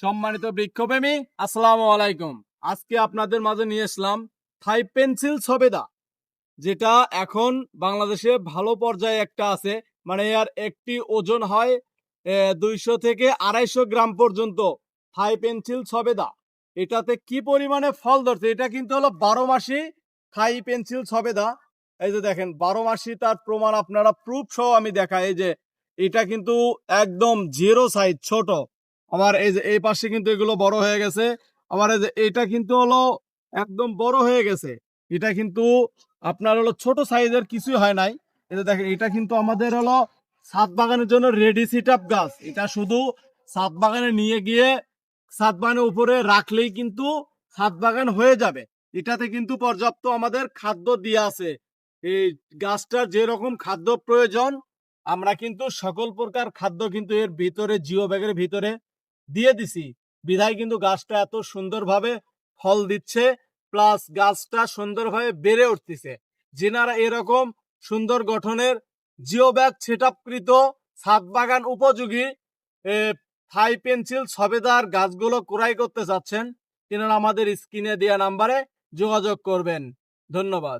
সম্মানিত বৃক্ষপ্রেমী, আসসালামু আলাইকুম। আজকে আপনাদের মাঝে নিয়ে আসলাম থাই পেন্সিল সবেদা, যেটা এখন বাংলাদেশে ভালো পর্যায়ে একটা আছে। মানে এর একটি ওজন হয় 200 থেকে 250 গ্রাম পর্যন্ত। থাই পেন্সিল সবেদা, এটাতে কি পরিমাণে ফল ধরছে, এটা কিন্তু হলো 12 মাসি থাই পেন্সিল সবেদা। এই যে দেখেন 12 মাসি, তার প্রমাণ আপনারা প্রুফ সহ আমি দেখাই। এই যে এটা কিন্তু একদম জিরো সাইজ ছোট। আমার এই যে এই পাশে কিন্তু এগুলো বড় হয়ে গেছে। আমার এই যে এটা কিন্তু হলো একদম বড় হয়ে গেছে। এটা কিন্তু আপনার হলো ছোট সাইজের কিছুই হয় নাই। এই যে দেখেন এটা কিন্তু আমাদের হলো ছাদ বাগানের জন্য রেডি সিট আপ গাছ। এটা শুধু ছাদ বাগানে নিয়ে গিয়ে ছাদ বাগানের উপরে রাখলেই কিন্তু ছাদ বাগান হয়ে যাবে। এটাতে কিন্তু পর্যাপ্ত আমাদের খাদ্য দিয়ে আছে। এই গাছটার যেরকম খাদ্য প্রয়োজন, আমরা কিন্তু সকল প্রকার খাদ্য কিন্তু এর ভিতরে জিও ব্যাগের ভিতরে দিয়ে দিছি। বিধায় কিন্তু গাছটা এত সুন্দরভাবে ফল দিচ্ছে, প্লাস গাছটা সুন্দরভাবে বেড়ে উঠতেছে। যেনারা এরকম সুন্দর গঠনের জিও ব্যাগ সেটআপকৃত ছাদ বাগান উপযোগী থাই পেন্সিল সবেদার গাছগুলো ক্রয় করতে চাচ্ছেন, তেনারা আমাদের স্ক্রিনে দেওয়া নাম্বারে যোগাযোগ করবেন। ধন্যবাদ।